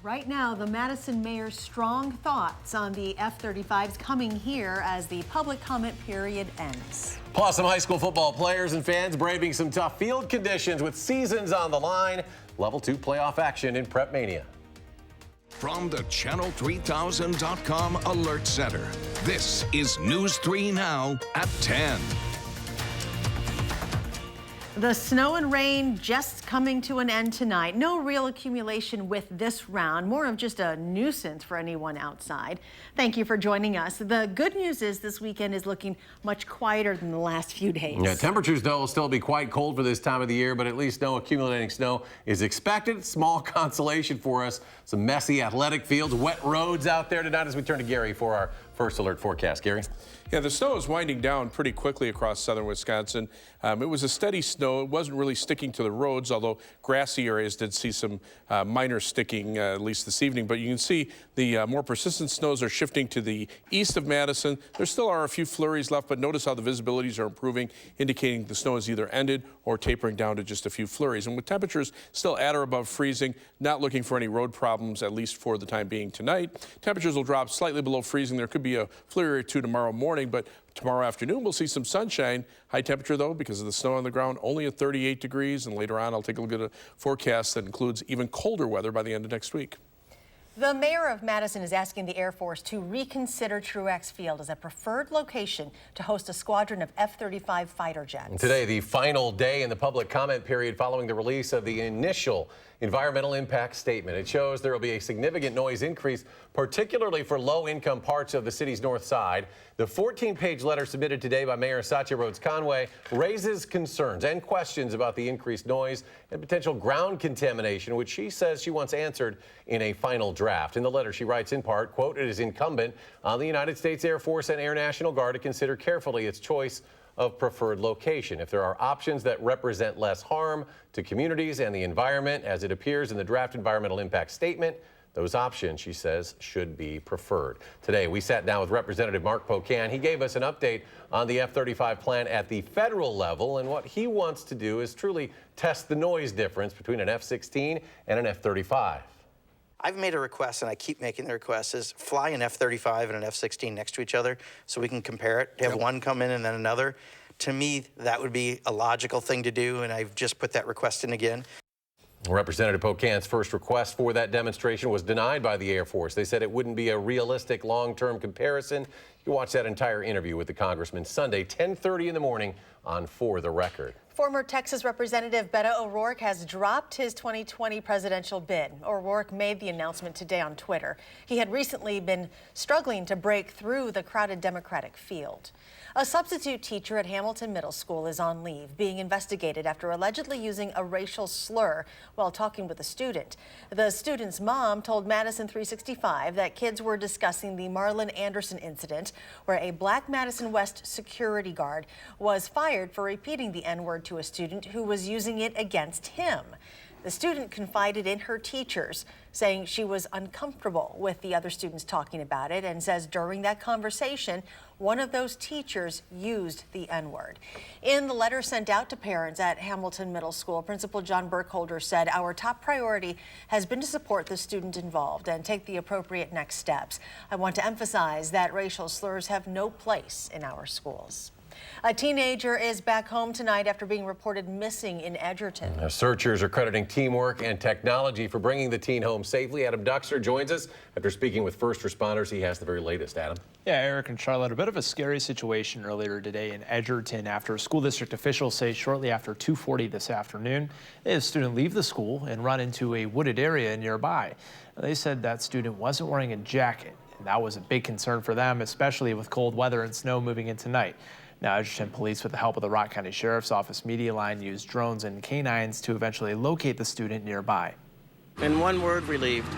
Right now, the Madison mayor's strong thoughts on the F-35s coming here as the public comment period ends. Plus, some high school football players and fans braving some tough field conditions with seasons on the line. Level 2 playoff action in Prep Mania. From the Channel3000.com Alert Center, this is News 3 Now at 10. The snow and rain just coming to an end tonight. No real accumulation with this round, more of just a nuisance for anyone outside. Thank you for joining us. The good news is this weekend is looking much quieter than the last few days. Yeah, temperatures, though, will still be quite cold for this time of the year, but at least no accumulating snow is expected. Small consolation for us. Some messy athletic fields, wet roads out there tonight as we turn to Gary for our first alert forecast. Gary? Yeah, the snow is winding down pretty quickly across southern Wisconsin. It was a steady snow. It wasn't really sticking to the roads, although grassy areas did see some minor sticking, at least this evening. But you can see the more persistent snows are shifting to the east of Madison. There still are a few flurries left, but notice how the visibilities are improving, indicating the snow is either ended or tapering down to just a few flurries. And with temperatures still at or above freezing, not looking for any road problems, at least for the time being tonight. Temperatures will drop slightly below freezing. There could be a flurry or two tomorrow morning, but tomorrow afternoon we'll see some sunshine. High temperature, though, because of the snow on the ground, only at 38 degrees. And later on, I'll take a look at a forecast that includes even colder weather by the end of next week. The mayor of Madison is asking the Air Force to reconsider Truax Field as a preferred location to host a squadron of F-35 fighter jets. Today, the final day in the public comment period following the release of the initial environmental impact statement. It shows there will be a significant noise increase, particularly for low-income parts of the city's north side. The 14-page letter submitted today by Mayor Satya Rhodes Conway raises concerns and questions about the increased noise and potential ground contamination, which she says she wants answered in a final draft. In the letter, she writes in part, quote, "It is incumbent on the United States Air Force and Air National Guard to consider carefully its choice of preferred location. If there are options that represent less harm to communities and the environment, as it appears in the draft environmental impact statement, those options," she says, "should be preferred." Today, we sat down with Representative Mark Pocan. He gave us an update on the F-35 plan at the federal level, and what he wants to do is truly test the noise difference between an F-16 and an F-35. I've made a request, and I keep making the request, is fly an F-35 and an F-16 next to each other so we can compare it. To have one come in and then another, to me, that would be a logical thing to do, and I've just put that request in again. Representative Pocan's first request for that demonstration was denied by the Air Force. They said it wouldn't be a realistic long-term comparison. You watch that entire interview with the congressman Sunday, 10:30 in the morning on For the Record. Former Texas Representative Beto O'Rourke has dropped his 2020 presidential bid. O'Rourke made the announcement today on Twitter. He had recently been struggling to break through the crowded Democratic field. A substitute teacher at Hamilton Middle School is on leave, being investigated after allegedly using a racial slur while talking with a student. The student's mom told Madison 365 that kids were discussing the Marlon Anderson incident, where a Black Madison West security guard was fired for repeating the N-word to a student who was using it against him. The student confided in her teachers, saying she was uncomfortable with the other students talking about it, and says during that conversation, one of those teachers used the N-word. In the letter sent out to parents at Hamilton Middle School, Principal John Burkholder said, "Our top priority has been to support the student involved and take the appropriate next steps. I want to emphasize that racial slurs have no place in our schools." A teenager is back home tonight after being reported missing in Edgerton. Now, searchers are crediting teamwork and technology for bringing the teen home safely. Adam Duxer joins us after speaking with first responders. He has the very latest. Adam. Yeah, Eric and Charlotte, a bit of a scary situation earlier today in Edgerton after school district officials say shortly after 2:40 this afternoon, a student leave the school and run into a wooded area nearby. They said that student wasn't wearing a jacket, and that was a big concern for them, especially with cold weather and snow moving in tonight. Now, Edgerton police, with the help of the Rock County Sheriff's Office media line, used drones and canines to eventually locate the student nearby. In one word, relieved.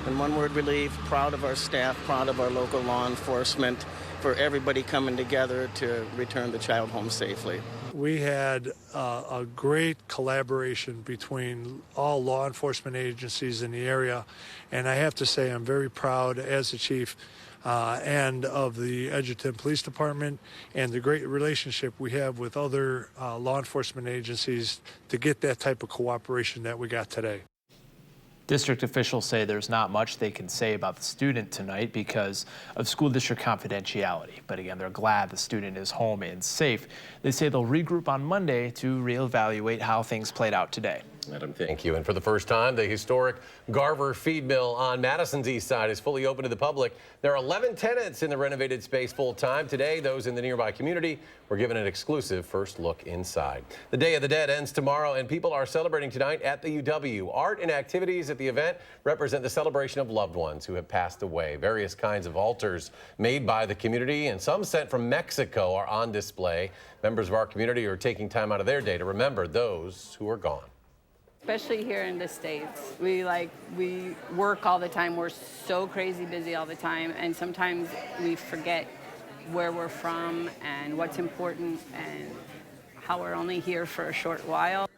In one word, relieved. Proud of our staff, proud of our local law enforcement, for everybody coming together to return the child home safely. We had a great collaboration between all law enforcement agencies in the area, and I have to say I'm very proud as the chief and of the Edgerton Police Department and the great relationship we have with other law enforcement agencies to get that type of cooperation that we got today. District officials say there's not much they can say about the student tonight because of school district confidentiality. But again, they're glad the student is home and safe. They say they'll regroup on Monday to reevaluate how things played out today. Adam, thank you. And for the first time, the historic Garver feed mill on Madison's east side is fully open to the public. There are 11 tenants in the renovated space full-time. Today, those in the nearby community were given an exclusive first look inside. The Day of the Dead ends tomorrow, and people are celebrating tonight at the UW. Art and activities at the event represent the celebration of loved ones who have passed away. Various kinds of altars made by the community and some sent from Mexico are on display. Members of our community are taking time out of their day to remember those who are gone. Especially here in the States. We work all the time. We're so crazy busy all the time. And sometimes we forget where we're from and what's important and how we're only here for a short while.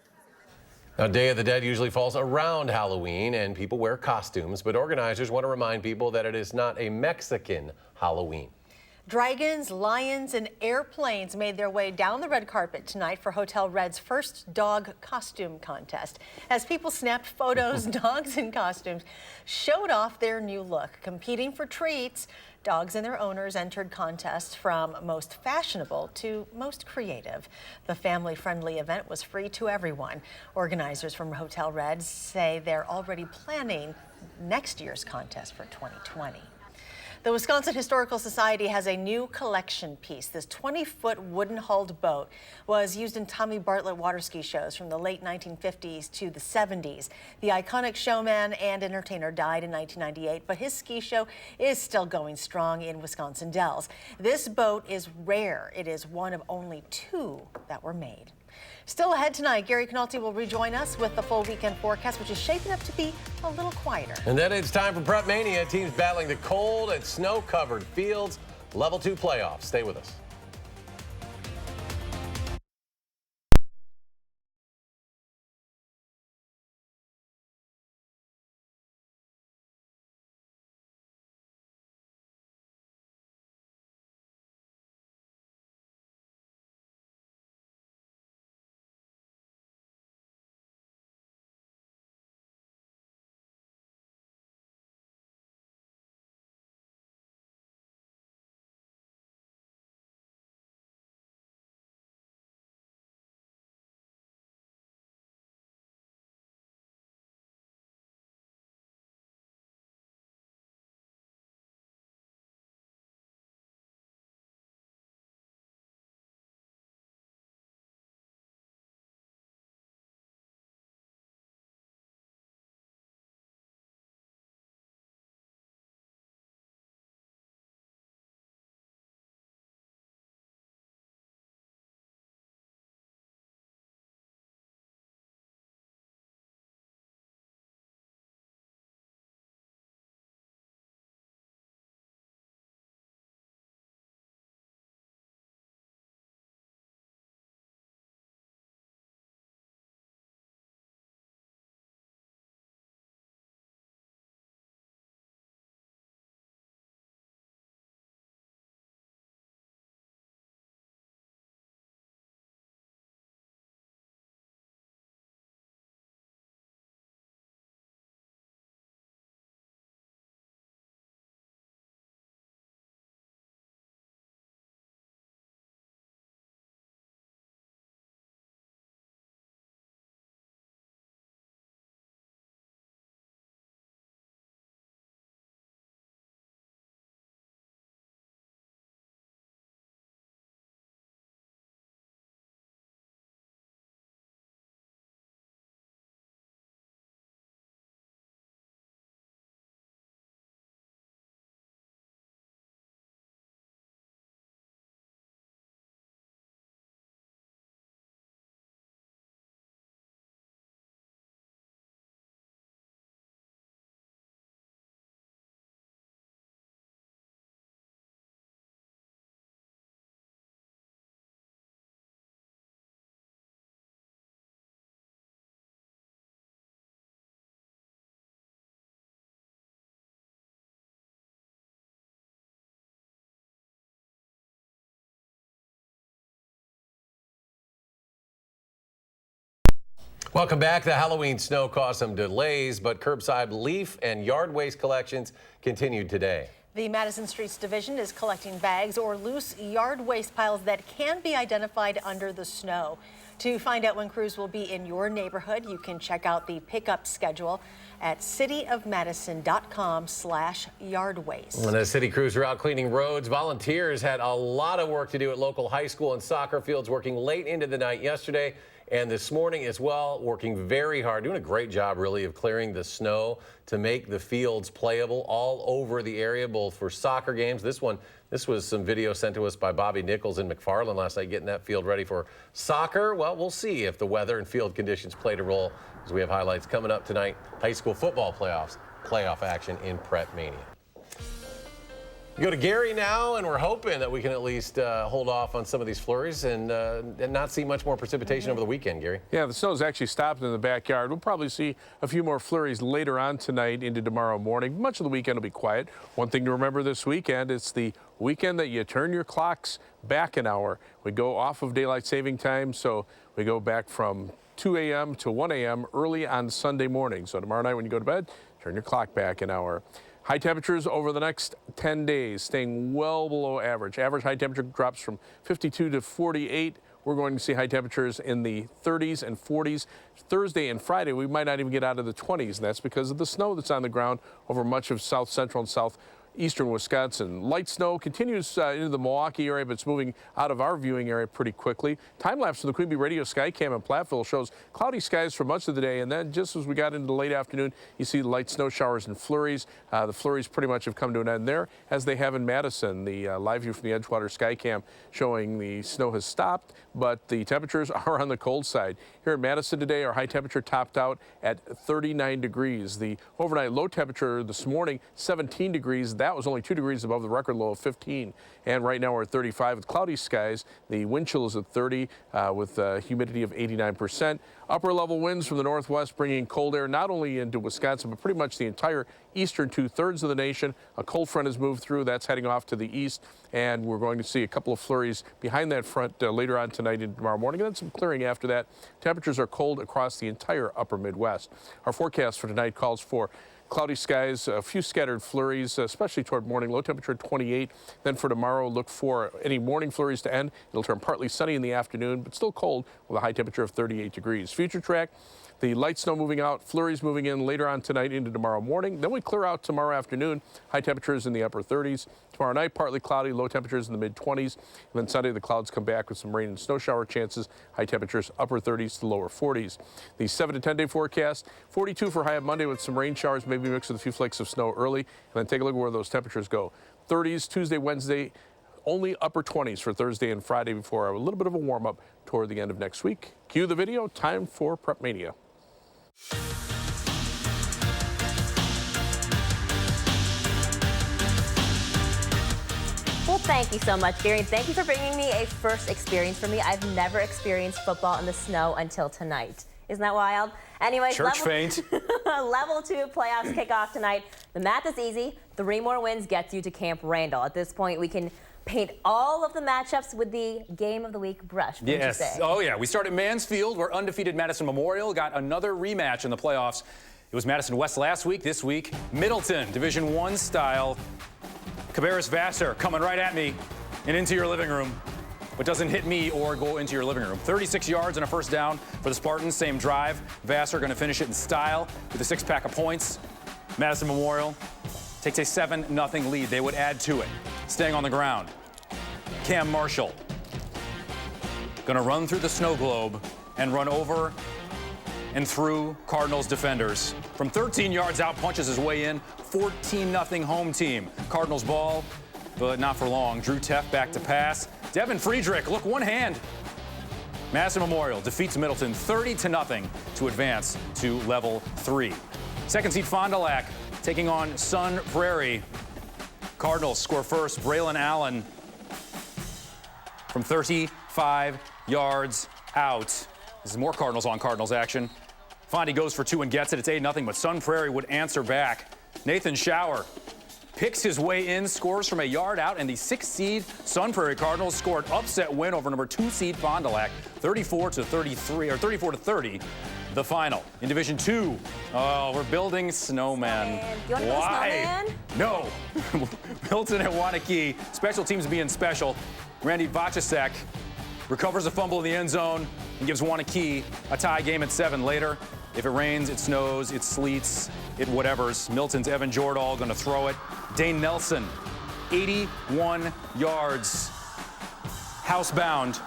Now, Day of the Dead usually falls around Halloween and people wear costumes, but organizers want to remind people that it is not a Mexican Halloween. Dragons, lions, and airplanes made their way down the red carpet tonight for Hotel Red's first dog costume contest. As people snapped photos, dogs in costumes showed off their new look. Competing for treats, dogs and their owners entered contests from most fashionable to most creative. The family-friendly event was free to everyone. Organizers from Hotel Red say they're already planning next year's contest for 2020. The Wisconsin Historical Society has a new collection piece. This 20-foot wooden-hulled boat was used in Tommy Bartlett water ski shows from the late 1950s to the 70s. The iconic showman and entertainer died in 1998, but his ski show is still going strong in Wisconsin Dells. This boat is rare. It is one of only 2 that were made. Still ahead tonight, Gary Canalti will rejoin us with the full weekend forecast, which is shaping up to be a little quieter. And then it's time for Prep Mania. Teams battling the cold and snow-covered fields. Level 2 playoffs. Stay with us. Welcome back. The Halloween snow caused some delays, but curbside leaf and yard waste collections continued today. The Madison Streets Division is collecting bags or loose yard waste piles that can be identified under the snow. To find out when crews will be in your neighborhood, you can check out the pickup schedule at cityofmadison.com/yard waste. When the city crews are out cleaning roads, volunteers had a lot of work to do at local high school and soccer fields, working late into the night yesterday and this morning as well, working very hard, doing a great job really of clearing the snow to make the fields playable all over the area, both for soccer games. This was some video sent to us by Bobby Nichols in McFarland last night, getting that field ready for soccer. Well, we'll see if the weather and field conditions played a role, as we have highlights coming up tonight. High school football playoff action in Prep Mania. We go to Gary now, and we're hoping that we can at least hold off on some of these flurries and not see much more precipitation over the weekend, Gary. Yeah, the snow's actually stopped in the backyard. We'll probably see a few more flurries later on tonight into tomorrow morning. Much of the weekend will be quiet. One thing to remember this weekend, it's the weekend that you turn your clocks back an hour. We go off of daylight saving time, so we go back from 2 a.m. to 1 a.m. early on Sunday morning. So tomorrow night when you go to bed, turn your clock back an hour. High temperatures over the next 10 days, staying well below average. Average high temperature drops from 52 to 48. We're going to see high temperatures in the 30s and 40s. Thursday and Friday, we might not even get out of the 20s, and that's because of the snow that's on the ground over much of south central and southeastern Wisconsin. Light snow continues into the Milwaukee area, but it's moving out of our viewing area pretty quickly. Time lapse from the Queen Bee Radio Skycam in Platteville shows cloudy skies for much of the day, and then just as we got into the late afternoon, you see light snow showers and flurries. The flurries pretty much have come to an end there, as they have in Madison. The live view from the Edgewater Skycam showing the snow has stopped, but the temperatures are on the cold side. Here in Madison today, our high temperature topped out at 39 degrees. The overnight low temperature this morning, 17 degrees. That was only 2 degrees above the record low of 15. And right now we're at 35 with cloudy skies. The wind chill is at 30 with humidity of 89%. Upper level winds from the northwest bringing cold air not only into Wisconsin, but pretty much the entire eastern 2/3 of the nation. A cold front has moved through. That's heading off to the east, and we're going to see a couple of flurries behind that front later on tonight and tomorrow morning, and then some clearing after that. Temperatures are cold across the entire upper Midwest. Our forecast for tonight calls for cloudy skies, a few scattered flurries, especially toward morning. Low temperature 28. Then for tomorrow, look for any morning flurries to end. It'll turn partly sunny in the afternoon, but still cold with a high temperature of 38 degrees. Future track, the light snow moving out, flurries moving in later on tonight into tomorrow morning. Then we clear out tomorrow afternoon. High temperatures in the upper 30s. Tomorrow night, partly cloudy, low temperatures in the mid-20s. And then Sunday, the clouds come back with some rain and snow shower chances. High temperatures upper 30s to lower 40s. The 7 to 10 day forecast, 42 for high on Monday with some rain showers, maybe mixed with a few flakes of snow early. And then take a look at where those temperatures go. 30s Tuesday, Wednesday, only upper 20s for Thursday and Friday before a little bit of a warm-up toward the end of next week. Cue the video. Time for Prep Mania. Well, thank you so much, Gary. Thank you for bringing me a first experience for me. I've never experienced football in the snow until tonight. Isn't that wild? Anyways, Church faint. Level 2 playoffs kick off tonight. The math is easy. 3 more wins gets you to Camp Randall. At this point, we can paint all of the matchups with the game of the week brush. Yes. Oh, yeah. We start at Mansfield, where undefeated Madison Memorial got another rematch in the playoffs. It was Madison West last week. This week, Middleton, Division I style. Cabarrus Vassar coming right at me and into your living room, but doesn't hit me or go into your living room. 36 yards and a first down for the Spartans. Same drive. Vassar going to finish it in style with a 6-pack of points. Madison Memorial takes a 7-0 lead. They would add to it. Staying on the ground, Cam Marshall going to run through the snow globe and run over and through Cardinals defenders. From 13 yards out, punches his way in. 14-0 home team. Cardinals ball, but not for long. Drew Teff back to pass. Devin Friedrich, look, one hand. Madison Memorial defeats Middleton 30-0 to advance to level 3. Second seed Fond du Lac taking on Sun Prairie. Cardinals score first. Braylon Allen from 35 yards out. This is more Cardinals on Cardinals action. Fondy goes for 2 and gets it. It's 8-0, but Sun Prairie would answer back. Nathan Schauer picks his way in, scores from a yard out, and the 6th seed Sun Prairie Cardinals scored upset win over number 2 seed Fond du Lac, 34-33 or 34-30. the final. In Division 2, oh, we're building snowmen. Do you want to build a snowman? No. Milton at Wanakee. Special teams being special. Randy Vachasek recovers a fumble in the end zone and gives Wanakee a tie game at 7 later. If it rains, it snows, it sleets, it whatevers. Milton's Evan Jordahl going to throw it. Dane Nelson, 81 yards. Housebound.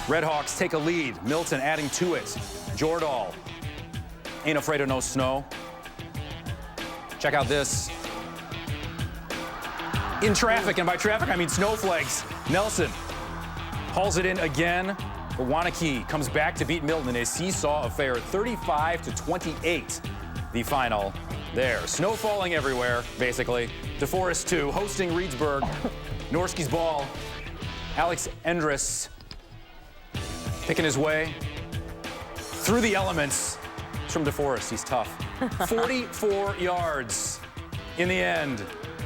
Redhawks take a lead. Milton adding to it. Jordahl ain't afraid of no snow. Check out this. In traffic, and by traffic I mean snowflakes, Nelson hauls it in again. But Wanakee comes back to beat Milton in a seesaw affair, 35-28. The final there. Snow falling everywhere, basically. DeForest 2 hosting Reedsburg. Norski's ball. Alex Endress picking his way through the elements. It's from DeForest. He's tough. 44 yards in the end.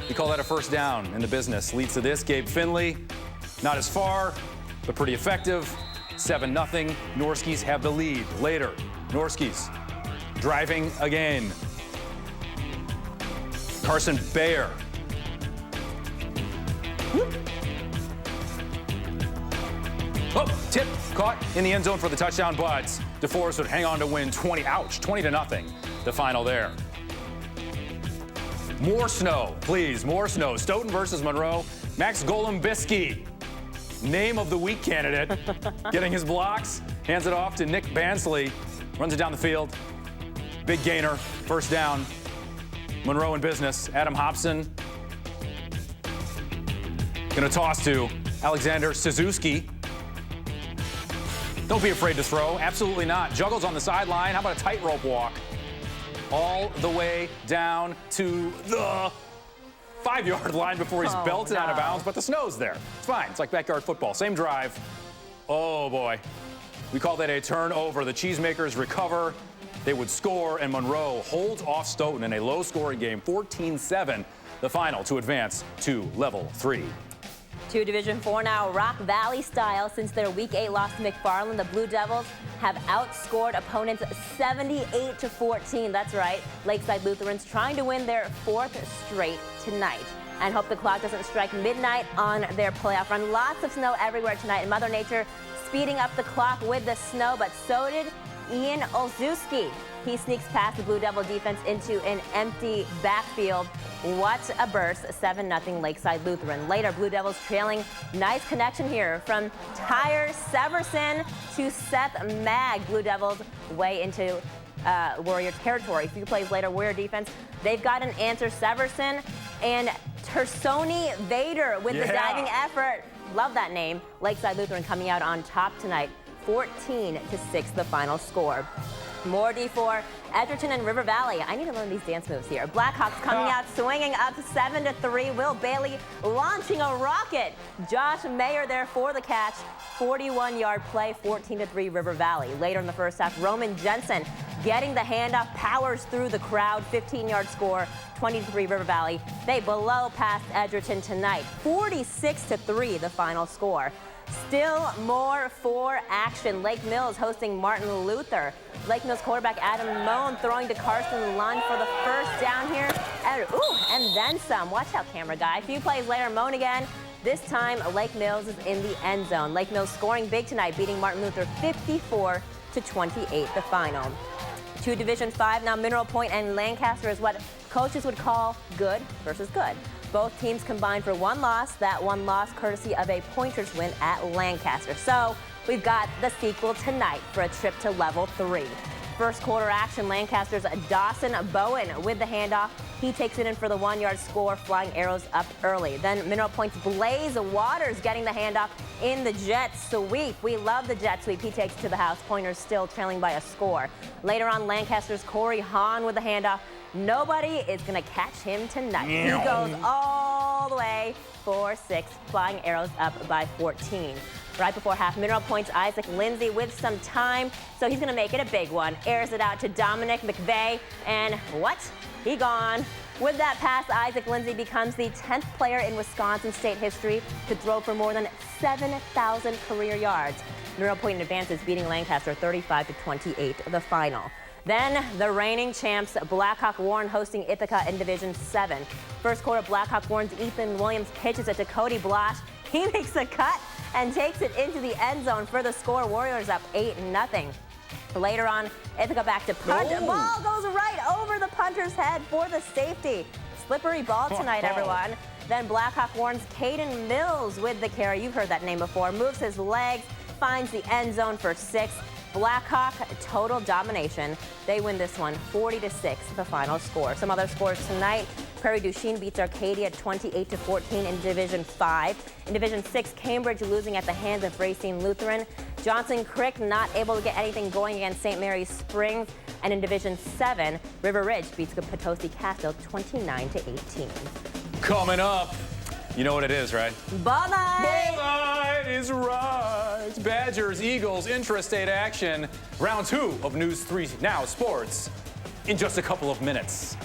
We call that a first down in the business. Leads to this. Gabe Finley, not as far, but pretty effective. 7-0. Norskies have the lead. Later, Norskies driving again. Carson Bayer. Oh, tip caught in the end zone for the touchdown, but DeForest would hang on to win 20-0. The final there. More snow, please, more snow. Stoughton versus Monroe. Max Golombisky, name of the week candidate, getting his blocks, hands it off to Nick Bansley, runs it down the field. Big gainer, first down. Monroe in business. Adam Hobson gonna toss to Alexander Suzuki. Don't be afraid to throw. Absolutely not. Juggles on the sideline. How about a tightrope walk? All the way down to the 5-yard line before he's belted out of bounds, but the snow's there. It's fine. It's like backyard football. Same drive. Oh, boy. We call that a turnover. The Cheesemakers recover. They would score, and Monroe holds off Stoughton in a low-scoring game, 14-7, the final to advance to level 3. To Division 4 now, Rock Valley style. Since their Week 8 loss to McFarland, the Blue Devils have outscored opponents 78-14. That's right. Lakeside Lutherans trying to win their 4th straight tonight and hope the clock doesn't strike midnight on their playoff run. Lots of snow everywhere tonight, and Mother Nature speeding up the clock with the snow, but so did Ian Olszewski. He sneaks past the Blue Devil defense into an empty backfield. What a burst, 7-0 Lakeside Lutheran. Later, Blue Devils trailing. Nice connection here from Tyre Severson to Seth Mag. Blue Devils way into Warrior territory. A few plays later, Warrior defense, they've got an answer. Severson and Tersoni Vader with the diving effort. Love that name. Lakeside Lutheran coming out on top tonight. 14-6 the final score. More D4, Edgerton and River Valley. I need to learn these dance moves here. Blackhawks coming out swinging up 7-3. Will Bailey launching a rocket. Josh Mayer there for the catch. 41-yard play, 14-3 River Valley. Later in the first half, Roman Jensen getting the handoff, powers through the crowd. 15-yard score, 20-3 River Valley. They blow past Edgerton tonight. 46-3 the final score. Still more for action. Lake Mills hosting Martin Luther. Lake Mills quarterback Adam Moan throwing to Carson Lund for the first down here. And then some. Watch out, camera guy. A few plays later, Moan again. This time, Lake Mills is in the end zone. Lake Mills scoring big tonight, beating Martin Luther 54-28 the final. To Division 5 now, Mineral Point and Lancaster is what coaches would call good versus good. Both teams combined for one loss. That one loss courtesy of a Pointers win at Lancaster. So we've got the sequel tonight for a trip to level 3. First quarter action, Lancaster's Dawson Bowen with the handoff. He takes it in for the 1-yard score, flying arrows up early. Then Mineral Point's Blaze Waters getting the handoff in the jet sweep. We love the jet sweep. He takes it to the house. Pointers still trailing by a score. Later on, Lancaster's Corey Hahn with the handoff. Nobody is going to catch him tonight. He goes all the way for 6, flying arrows up by 14. Right before half, Mineral Point's Isaac Lindsay with some time, so he's going to make it a big one. Airs it out to Dominic McVeigh, and what? He gone. With that pass, Isaac Lindsay becomes the 10th player in Wisconsin state history to throw for more than 7,000 career yards. Mineral Point advances, beating Lancaster 35-28, the final. Then the reigning champs Blackhawk Warren hosting Ithaca in Division 7. First quarter, Blackhawk Warren's Ethan Williams pitches it to Cody Blash. He makes a cut and takes it into the end zone for the score. Warriors up 8-0. Later on, Ithaca back to punt. Ball goes right over the punter's head for the safety. Slippery ball tonight, everyone. Then Blackhawk Warren's Caden Mills with the carry. You've heard that name before. Moves his legs, finds the end zone for 6. Blackhawk total domination. They win this one 40-6, the final score. Some other scores tonight. Prairie du Chien beats Arcadia 28-14 in Division 5. In Division 6, Cambridge losing at the hands of Racine Lutheran. Johnson Crick not able to get anything going against St. Mary's Springs. And in Division 7, River Ridge beats Potosi Castle 29-18. Coming up, you know what it is, right? Ball night! Ball night is right. Badgers, Eagles, intrastate action. Round 2 of News 3 Now Sports in just a couple of minutes.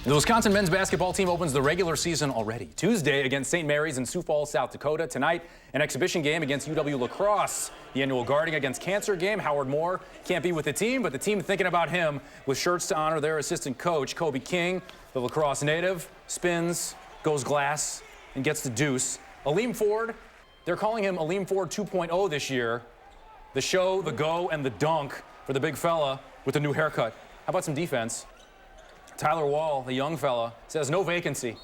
The Wisconsin men's basketball team opens the regular season already. Tuesday against St. Mary's in Sioux Falls, South Dakota. Tonight, an exhibition game against UW La Crosse. The annual Guarding Against Cancer game. Howard Moore can't be with the team, but the team thinking about him with shirts to honor their assistant coach, Kobe King, the La Crosse native, spins, goes glass, and gets the deuce. Aleem Ford, they're calling him Aleem Ford 2.0 this year. The show, the go, and the dunk for the big fella with the new haircut. How about some defense? Tyler Wall, the young fella, says no vacancy.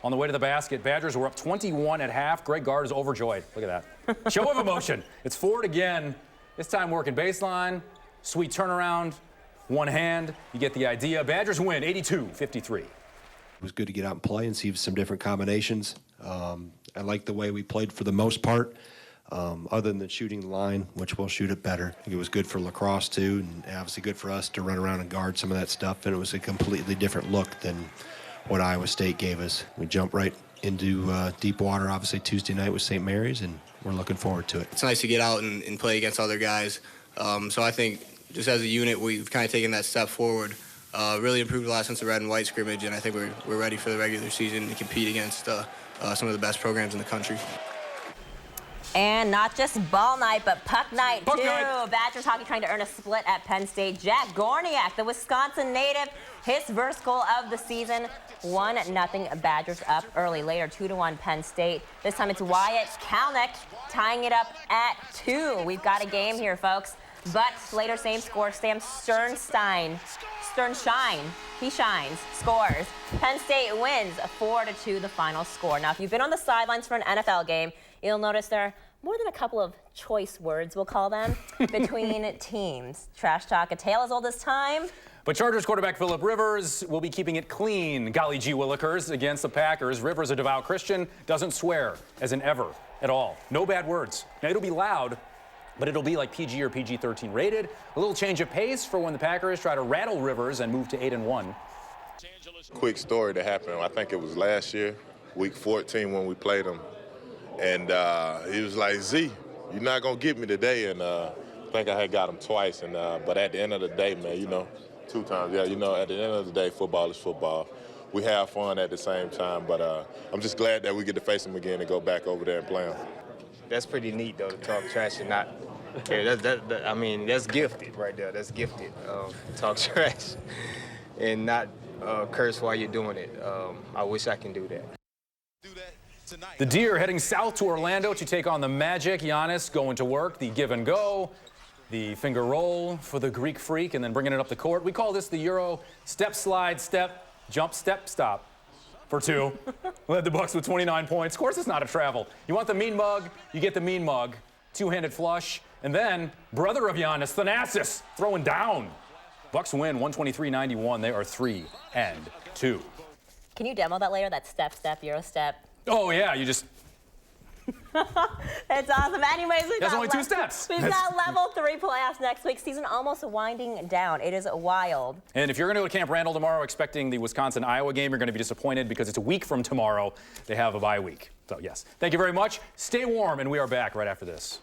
On the way to the basket, Badgers were up 21 at half. Greg Gard is overjoyed. Look at that. Show of emotion. It's Ford again. This time working baseline. Sweet turnaround. One hand. You get the idea. Badgers win 82-53. It was good to get out and play and see some different combinations. I like the way we played for the most part, other than shooting the line, which we'll shoot it better. I think it was good for lacrosse too, and obviously good for us to run around and guard some of that stuff. And it was a completely different look than what Iowa State gave us. We jumped right into deep water, obviously Tuesday night with St. Mary's, and we're looking forward to it. It's nice to get out and play against other guys. So I think just as a unit, we've kind of taken that step forward. Really improved a lot since the red and white scrimmage, and I think we're ready for the regular season to compete against some of the best programs in the country. And not just ball night, but puck night, Puck too. night. Badgers hockey trying to earn a split at Penn State. Jack Gorniak, the Wisconsin native, his first goal of the season. 1-0 Badgers up early. Later, 2-1 Penn State. This time it's Wyatt Kalnick tying it up at 2. We've got a game here, folks. But later, same score, Sam Sternshine, he shines, scores. Penn State wins 4-2 the final score. Now, if you've been on the sidelines for an NFL game, you'll notice there are more than a couple of choice words, we'll call them, between teams. Trash talk, a tale as old as time. But Chargers quarterback Phillip Rivers will be keeping it clean, golly gee willikers, against the Packers. Rivers, a devout Christian, doesn't swear, as in ever, at all. No bad words. Now, it'll be loud, but it'll be like PG or PG-13 rated. A little change of pace for when the Packers try to rattle Rivers and move to 8-1. Quick story that happened, I think it was last year, week 14 when we played him. And he was like, Z, you're not going to get me today. And I think I had got him twice. And but at the end of the day, man, 2 times. Yeah, at the end of the day, football is football. We have fun at the same time. But I'm just glad that we get to face him again and go back over there and play him. That's pretty neat, though, to talk trash and not. Yeah, that's gifted right there. That's gifted. Talk trash and not curse while you're doing it. I wish I can do that. The Deer heading south to Orlando to take on the Magic. Giannis going to work, the give and go, the finger roll for the Greek freak, and then bringing it up the court. We call this the Euro step, slide, step, jump, step, stop for 2. Led the Bucks with 29 points. Of course, it's not a travel. You want the mean mug, you get the mean mug. Two-handed flush. And then, brother of Giannis, Thanasis, throwing down. Bucks win 123-91. They are 3-2. Can you demo that later, that step, Euro step? Oh, yeah, you just... It's awesome. Anyways, That's only 2 steps. We've got level 3 playoffs next week. Season almost winding down. It is wild. And if you're going to go to Camp Randall tomorrow expecting the Wisconsin-Iowa game, you're going to be disappointed because it's a week from tomorrow. They have a bye week. So, yes. Thank you very much. Stay warm, and we are back right after this.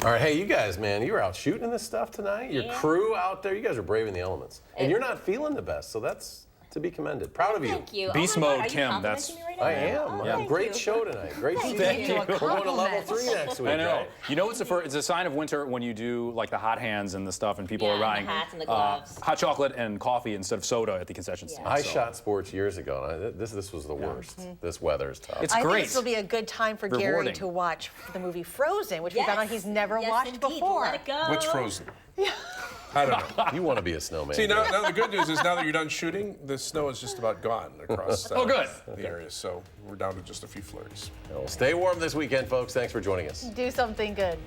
All right, hey, you guys, man, you were out shooting this stuff tonight. Your crew out there, you guys are braving the elements. And you're not feeling the best, so that's to be commended. Proud of you. Thank you. Beast oh my mode, God, are you Kim. complimenting me right now? I am. Oh, Great show tonight. Great season. Thank you. We're going to level 3 next week. I know. Right? You know, it's a sign of winter when you do like the hot hands and the stuff, and people are buying the hats and the gloves. hot chocolate and coffee instead of soda at the concession stand. I so. shot sports years ago, and this was the worst. This weather is tough. It's I great. think this will be a good time for Gary Rewarding. to watch the movie Frozen, which we found out he's never watched indeed. before. Let it go. What's Frozen? I don't know. You want to be a snowman. See, now the good news is now that you're done shooting, the snow is just about gone across good. the area. So we're down to just a few flurries. Well, stay warm this weekend, folks. Thanks for joining us. Do something good.